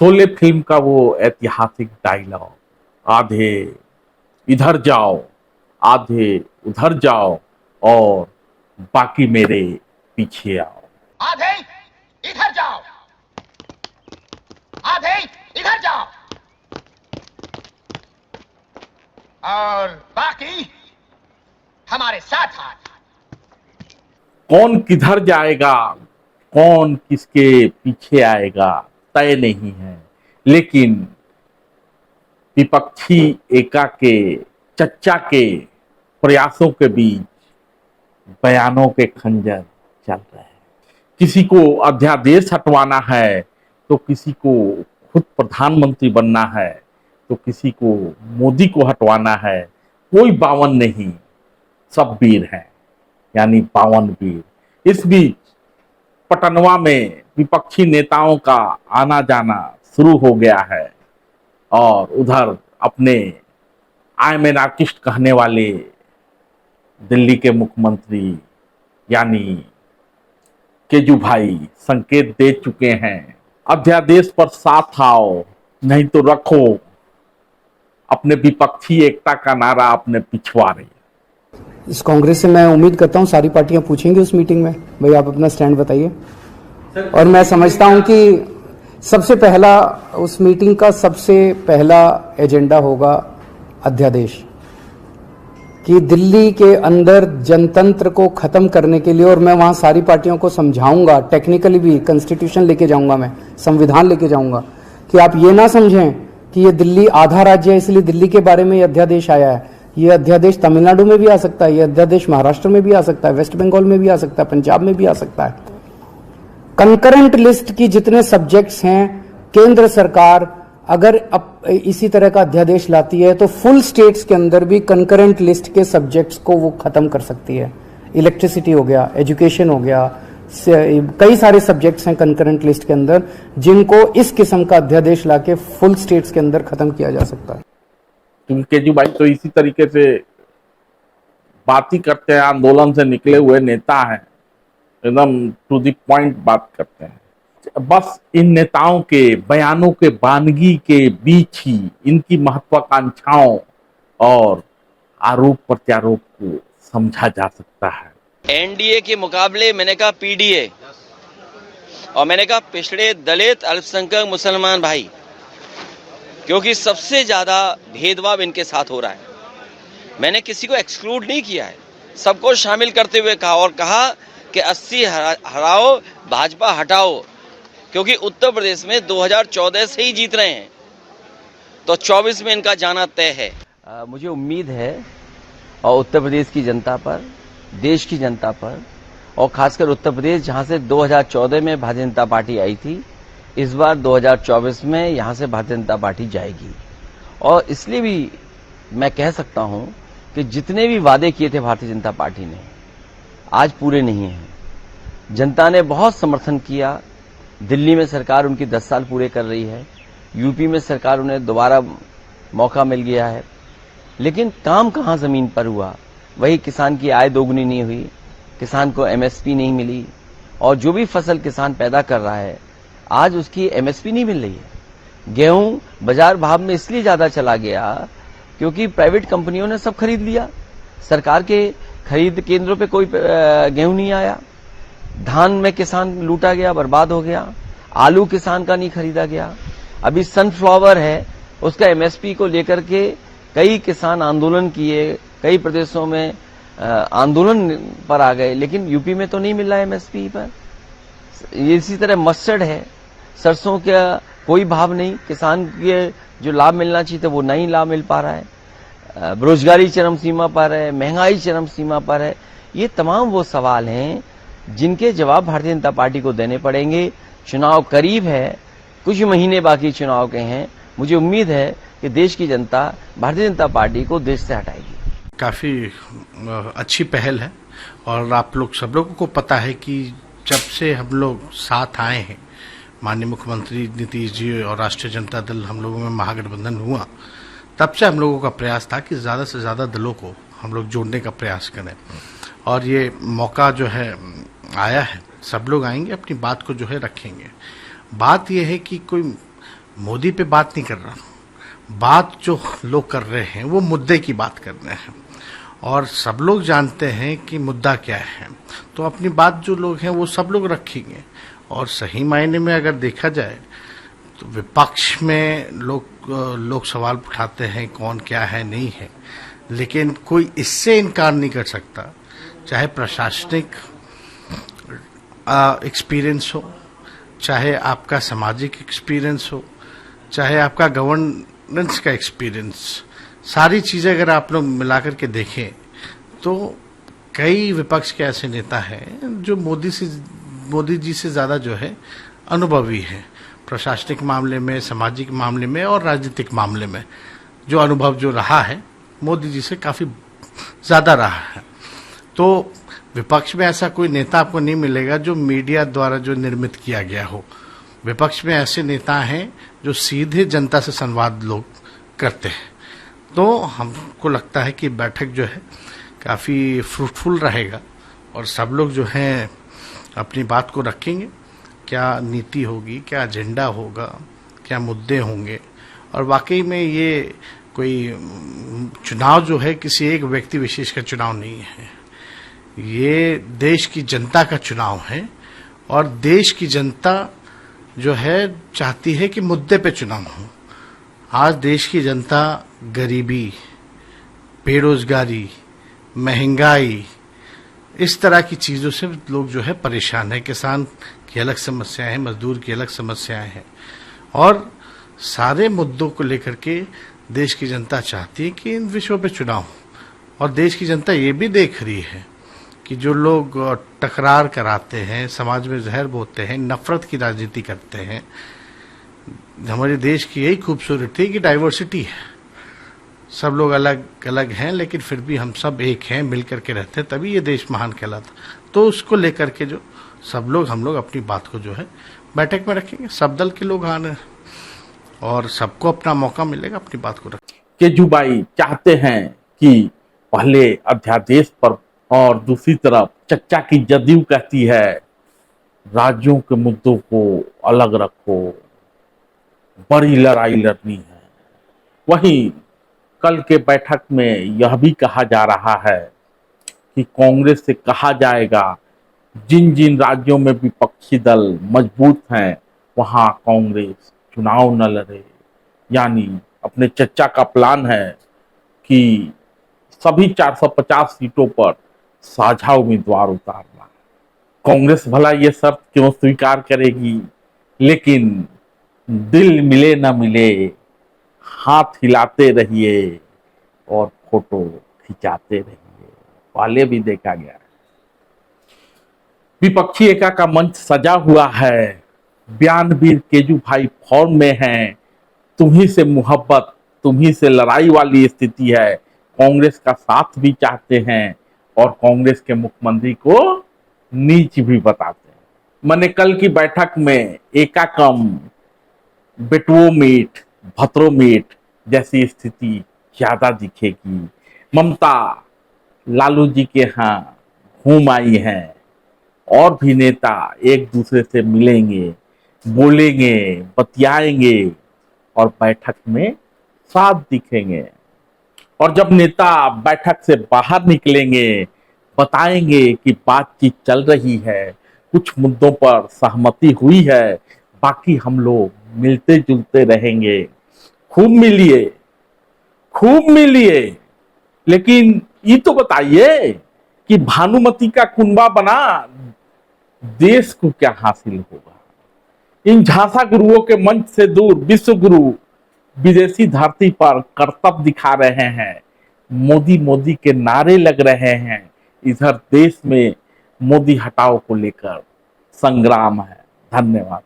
Sholay film का वो ऐतिहासिक डायलॉग, आधे इधर जाओ आधे उधर जाओ और बाकी मेरे पीछे आओ। आधे इधर जाओ, आधे इधर जाओ और बाकी हमारे साथ आओ। कौन किधर जाएगा, कौन किसके पीछे आएगा तय नहीं है, लेकिन विपक्षी एका के चच्चा के प्रयासों के बीच बयानों के खंजर चल रहे हैं। किसी को अध्यादेश हटवाना है तो किसी को खुद प्रधानमंत्री बनना है तो किसी को मोदी को हटवाना है। कोई बावन नहीं, सब वीर हैं, यानी 52 वीर। इस बीच पटनवा में विपक्षी नेताओं का आना जाना शुरू हो गया है और उधर अपने आई एम एन आर्टिस्ट कहने वाले दिल्ली के मुख्यमंत्री यानी केजूभाई संकेत दे चुके हैं, अध्यादेश पर साथ आओ नहीं तो रखो अपने विपक्षी एकता का नारा अपने पिछवाड़े। इस कांग्रेस से मैं उम्मीद करता हूं सारी पार्टियां पूछेंगी उस मीटिंग में, भाई आप अपना स्टैंड बताइए। और मैं समझता हूं कि सबसे पहला उस मीटिंग का सबसे पहला एजेंडा होगा अध्यादेश, कि दिल्ली के अंदर जनतंत्र को खत्म करने के लिए, और मैं वहां सारी पार्टियों को समझाऊंगा, टेक्निकली भी कॉन्स्टिट्यूशन लेके जाऊंगा, मैं संविधान लेके जाऊंगा, कि आप ये ना समझें कि ये दिल्ली आधा राज्य है इसलिए दिल्ली के बारे में ये अध्यादेश आया है। ये अध्यादेश तमिलनाडु में भी आ सकता है, ये अध्यादेश महाराष्ट्र में भी आ सकता है, वेस्ट बंगाल में भी आ सकता है, पंजाब में भी आ सकता है। कंकरेंट लिस्ट की जितने सब्जेक्ट्स हैं, केंद्र सरकार अगर इसी तरह का अध्यादेश लाती है तो फुल स्टेट्स के अंदर भी कंकरेंट लिस्ट के सब्जेक्ट्स को वो खत्म कर सकती है। इलेक्ट्रिसिटी हो गया, एजुकेशन हो गया, कई सारे सब्जेक्ट्स हैं कंकरेंट लिस्ट के अंदर जिनको इस किस्म का अध्यादेश लाके फुल स्टेट्स के अंदर खत्म किया जा सकता है। क्योंकि केजरीवाल तो इसी तरीके से बात ही करते हैं, आंदोलन से निकले हुए नेता हैं, एकदम टू द पॉइंट बात करते हैं। बस इन नेताओं के बयानों के बानगी के बीच ही इनकी महत्वाकांक्षाओं और आरोप प्रत्यारोप को समझा जा सकता है। एनडीए के मुकाबले मैंने कहा पीडीए, और मैंने कहा पिछड़े दलित अल्पसंख्यक मुसलमान भाई, क्योंकि सबसे ज्यादा भेदभाव इनके साथ हो रहा है। मैंने किसी को एक्सक्लूड नहीं किया है, सबको शामिल करते हुए कहा, और कहा कि 80 हराओ भाजपा हटाओ, क्योंकि उत्तर प्रदेश में 2014 से ही जीत रहे हैं, तो 24 में इनका जाना तय है। मुझे उम्मीद है और उत्तर प्रदेश की जनता पर, देश की जनता पर, और खासकर उत्तर प्रदेश जहां से 2014 में भारतीय जनता पार्टी आई थी, इस बार 2024 में यहां से भारतीय जनता पार्टी जाएगी। और इसलिए भी मैं कह सकता हूं कि जितने भी वादे किए थे भारतीय जनता पार्टी ने, आज पूरे नहीं हैं। जनता ने बहुत समर्थन किया। दिल्ली में सरकार उनकी 10 साल पूरे कर रही है, यूपी में सरकार उन्हें दोबारा मौका मिल गया है, लेकिन काम कहां जमीन पर हुआ? वही किसान की आय दोगुनी नहीं हुई, किसान को एमएसपी नहीं मिली, और जो भी फसल किसान पैदा कर रहा है आज उसकी एमएसपी नहीं मिल रही है। गेहूं बाजार भाव में इसलिए ज्यादा चला गया क्योंकि प्राइवेट कंपनियों ने सब खरीद लिया, सरकार के खरीद केंद्रों पे कोई गेहूं नहीं आया। धान में किसान लूटा गया, बर्बाद हो गया। आलू किसान का नहीं खरीदा गया। अभी सनफ्लावर है, उसका एमएसपी को लेकर के कई किसान आंदोलन किए, कई प्रदेशों में आंदोलन पर आ गए, लेकिन यूपी में तो नहीं मिल रहा है एमएसपी पर। इसी तरह मस्टर्ड है, सरसों का कोई भाव नहीं, किसान के जो लाभ मिलना चाहिए था वो नहीं लाभ मिल पा रहा है। बेरोजगारी चरम सीमा पर है, महंगाई चरम सीमा पर है। ये तमाम वो सवाल हैं जिनके जवाब भारतीय जनता पार्टी को देने पड़ेंगे। चुनाव करीब है, कुछ महीने बाकी चुनाव के हैं। मुझे उम्मीद है कि देश की जनता भारतीय जनता पार्टी को देश से हटाएगी। काफी अच्छी पहल है, और आप लोग सब लोगों को पता है कि जब से हम लोग साथ आए हैं, माननीय मुख्यमंत्री नीतीश जी और राष्ट्रीय जनता दल, हम लोगों में महागठबंधन हुआ, तब से हम लोगों का प्रयास था कि ज्यादा से ज्यादा दलों को हम लोग जोड़ने का प्रयास करें। और ये मौका जो है आया है, सब लोग आएंगे, अपनी बात को जो है रखेंगे। बात यह है कि कोई मोदी पे बात नहीं कर रहा, बात जो लोग कर रहे हैं वो मुद्दे की बात कर रहे हैं, और सब लोग जानते हैं कि मुद्दा क्या है। तो अपनी बात जो लोग हैं वो सब लोग रखेंगे, और सही मायने में अगर देखा जाए तो विपक्ष में लोग सवाल उठाते हैं कौन क्या है नहीं है, लेकिन कोई इससे इनकार नहीं कर सकता, चाहे प्रशासनिक एक्सपीरियंस हो, चाहे आपका सामाजिक एक्सपीरियंस हो, चाहे आपका गवर्नेंस का एक्सपीरियंस, सारी चीज़ें अगर आप लोग मिलाकर के देखें तो कई विपक्ष के ऐसे नेता हैं जो मोदी जी से ज़्यादा जो है अनुभवी है, प्रशासनिक मामले में, सामाजिक मामले में और राजनीतिक मामले में जो अनुभव जो रहा है मोदी जी से काफ़ी ज़्यादा रहा है। तो विपक्ष में ऐसा कोई नेता आपको नहीं मिलेगा जो मीडिया द्वारा जो निर्मित किया गया हो। विपक्ष में ऐसे नेता हैं जो सीधे जनता से संवाद लोग करते हैं। तो हमको लगता है कि बैठक जो है काफ़ी फ्रूटफुल रहेगा, और सब लोग जो हैं अपनी बात को रखेंगे, क्या नीति होगी, क्या एजेंडा होगा, क्या मुद्दे होंगे। और वाकई में ये कोई चुनाव जो है किसी एक व्यक्ति विशेष का चुनाव नहीं है, ये देश की जनता का चुनाव है, और देश की जनता जो है चाहती है कि मुद्दे पे चुनाव हो। आज देश की जनता गरीबी, बेरोजगारी, महंगाई, इस तरह की चीज़ों से लोग जो है परेशान है। किसान की अलग समस्याएं हैं, मजदूर की अलग समस्याएं हैं, और सारे मुद्दों को लेकर के देश की जनता चाहती है कि इन विषयों पे चुनाव हो। और देश की जनता ये भी देख रही है कि जो लोग टकरार कराते हैं, समाज में जहर बोते हैं, नफरत की राजनीति करते हैं, हमारे देश की यही खूबसूरती है कि डाइवर्सिटी है, सब लोग अलग अलग हैं लेकिन फिर भी हम सब एक हैं, मिल करके रहते हैं, तभी ये देश महान कहलाता। तो उसको लेकर के जो सब लोग हम लोग अपनी बात को जो है बैठक में रखेंगे, सब दल के लोग आने और सबको अपना मौका मिलेगा अपनी बात को रखें। केजूबाई चाहते हैं कि पहले अध्यादेश पर, और दूसरी तरफ चच्चा की जदयू कहती है राज्यों के मुद्दों को अलग रखो, बड़ी लड़ाई लड़नी है। वहीं कल के बैठक में यह भी कहा जा रहा है कि कांग्रेस से कहा जाएगा जिन जिन राज्यों में विपक्षी दल मजबूत हैं वहां कांग्रेस चुनाव न लड़े। यानी अपने चच्चा का प्लान है कि सभी 450 सीटों पर साझा उम्मीदवार उतारना। कांग्रेस भला ये शर्त क्यों स्वीकार करेगी, लेकिन दिल मिले न मिले हाथ हिलाते रहिए और फोटो खिंचाते रहिए, पहले भी देखा गया है। विपक्षी एका का मंच सजा हुआ है, बयानवीर केजूभाई फॉर्म में हैं, तुम्ही से मोहब्बत तुम्ही से लड़ाई वाली स्थिति है। कांग्रेस का साथ भी चाहते हैं और कांग्रेस के मुख्यमंत्री को नीच भी बताते हैं। मैंने कल की बैठक में एका कम बेटुओ मीट भतरो मीट जैसी स्थिति ज्यादा दिखेगी। ममता लालू जी के यहाँ घूम आई हैं, और भी नेता एक दूसरे से मिलेंगे, बोलेंगे, बतियाएंगे और बैठक में साथ दिखेंगे। और जब नेता बैठक से बाहर निकलेंगे, बताएंगे कि बातचीत चल रही है, कुछ मुद्दों पर सहमति हुई है, बाकी हम लोग मिलते जुलते रहेंगे। खूब मिलिए, लेकिन ये तो बताइए कि भानुमति का कुंबा बना देश को क्या हासिल होगा। इन झांसा गुरुओं के मंच से दूर विश्व गुरु विदेशी धरती पर करतब दिखा रहे हैं, मोदी के नारे लग रहे हैं। इधर देश में मोदी हटाओ को लेकर संग्राम है। धन्यवाद।